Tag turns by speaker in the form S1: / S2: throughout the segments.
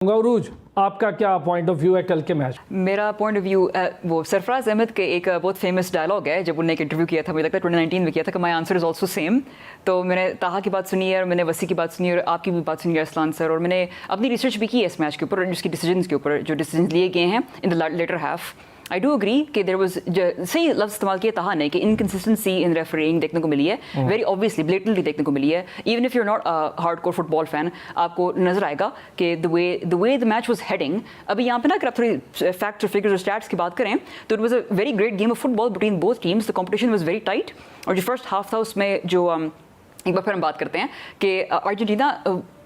S1: عروج آپ کا کیا پوائنٹ آف ویو ہے کل کے میچ؟
S2: میرا پوائنٹ آف ویو وہ سرفراز احمد کے ایک بہت فیمس ڈائلاگ ہے جب انہوں نے ایک انٹرویو کیا تھا، مجھے لگتا ہے 2019 میں کیا تھا کہ my answer is also same. تو میں نے طاہا کی بات سنی ہے اور میں نے وسیع کی بات سنی ہے اور آپ کی بھی بات سنی ہے ارسلان سر، اور میں نے اپنی ریسرچ بھی کی ہے اس میچ کے اوپر اور اس کی ڈیسیجنس کے اوپر جو ڈیسیجنس لیے گئے ہیں in the later half. I do agree کہ دیر واز صحیح لفظ استعمال کیا طاہا نے کہ انکنسسٹنسی ان ریفرینگ دیکھنے کو ملی ہے، ویری آبویسلی بلیٹنٹلی دیکھنے کو ملی ہے. Even if you not hardcore football fan, آپ کو نظر آئے گا کہ the way the match was heading. ابھی یہاں پہ نا اگر آپ تھوڑی فیکٹس اور فگرز اور اسٹیٹس کی بات کریں تو it was a very great game of football between both teams. The competition was very tight. اور جو فرسٹ ہاف تھا اس میں جو ایک بار پھر ہم بات کرتے ہیں کہ ارجنٹینا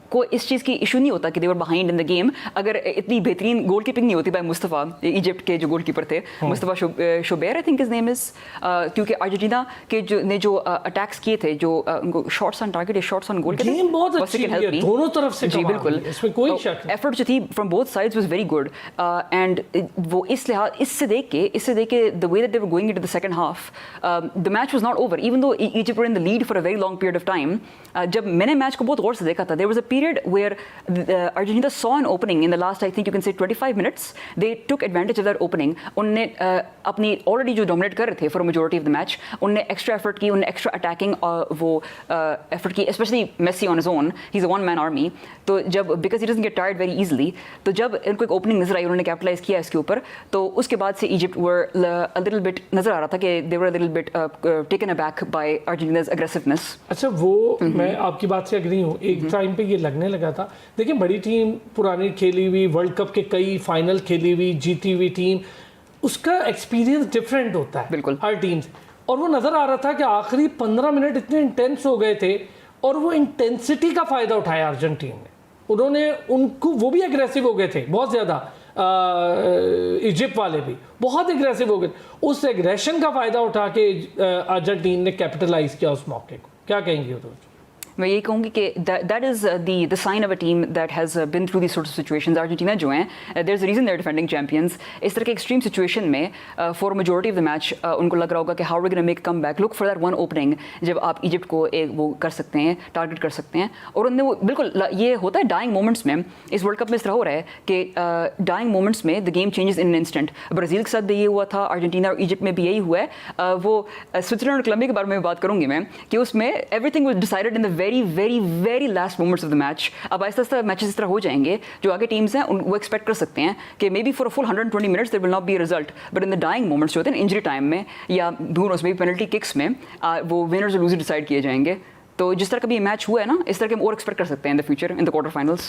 S2: کو اس چیز کی ایشو نہیں ہوتا کہ دے ور بہائنڈ ان دا گیم اگر اتنی بہترین گول کیپنگ نہیں ہوتی بائی مصطفیٰ، ایجپٹ کے جو گول کیپر تھے مصطفیٰ شوبیر آئی تھنک ہز نیم از. کیونکہ ارجنٹینا کے جو اٹیکس کیے تھے، جو شاٹس آن ٹارگیٹ، شاٹس آن گول،
S1: دونوں طرف سے
S2: جی بالکل
S1: اس میں کوئی شک نہیں.
S2: ایفرٹ جو تھی from both sides was very good. And وہ اس لحاظ اس سے دیکھ کے the way that they were going into the second half, the match was not over even though Egypt were in the lead for a very long period of time. جب میں نے میچ کو بہت غور سے دیکھا تھا، there was a period where Argentina saw an opening in the last, I think you can say 25 minutes. They took advantage of that opening. انہوں نے اپنی already جو dominate کر رہے تھے for a majority of the match، انہوں نے extra effort کی، انہوں نے extra attacking وہ effort کی، especially Messi on his own. He's a one man army. تو جب because he doesn't get tired very easily، تو جب ان کو ایک opening نظر آئی، انہوں نے capitalize کیا اس کے اوپر. تو اس کے بعد سے Egypt were a little bit نظر آ رہا تھا کہ they were a little bit taken aback by Argentina's aggressiveness.
S1: اچھا وہ میں آپ کی بات سے اگری ہوں. ایک ٹائم پہ یہ لگنے لگا تھا، دیکھیں بڑی ٹیم پرانی کھیلی ہوئی، ورلڈ کپ کے کئی فائنل کھیلی ہوئی، جیتی ہوئی ٹیم، اس کا ایکسپیرینس ڈفرینٹ ہوتا ہے
S2: بالکل
S1: ہر ٹیم سے. اور وہ نظر آ رہا تھا کہ آخری 15 منٹ اتنے انٹینس ہو گئے تھے اور وہ انٹینسٹی کا فائدہ اٹھایا ارجنٹین نے. انہوں نے ان کو وہ بھی اگریسو ہو گئے تھے بہت زیادہ، ایجپٹ والے بھی بہت اگریسو ہو گئے. اس ایگریشن کا فائدہ اٹھا کے ارجنٹین نے کیپٹلائز کیا اس موقع کو. کیا کہیں گے ادھر؟
S2: میں یہی کہوں گی کہ that is the sign of a team that has been through these sorts of situations. Argentina جو ہیں there is a reason they are defending champions. اس طرح کے ایکسٹریم سچویشن میں for majority of the match ان کو لگ رہا ہوگا کہ how we're going to make a comeback. Look for that one opening جب آپ ایجپٹ کو ایک وہ کر سکتے ہیں، ٹارگیٹ کر سکتے ہیں. اور انہوں نے وہ بالکل یہ ہوتا ہے ڈائنگ مومنٹس میں، اس ورلڈ کپ میں اس طرح ہو رہا ہے کہ ڈائنگ مومنٹس میں the game changes in in instant. Brazil کے ساتھ بھی یہ ہوا تھا، ارجنٹینا اور ایجپٹ میں بھی یہی ہوا ہے. وہ سوئٹزرلینڈ اور کولمبیا کے بارے میں بات کروں گی میں کہ اس میں every thing was decided in the very last moments of the match. اب آہستہ آہستہ میچز اس طرح ہو جائیں گے، جو آگے ٹیمز ہیں وہ ایکسپیکٹ کر سکتے ہیں کہ maybe for a full 120 minutes there will not be a result, but in the dying moments جو ہوتے ہیں انجری ٹائم میں یا دور اس میں پینلٹی ککس میں وہ ونرز اور لوزر ڈیسائڈ کیے جائیں گے. تو جس طرح کا بھی یہ میچ ہوا ہے نا، اس طرح کے ہم اور ایکسپیکٹ کر سکتے ہیں in the future in the quarter finals.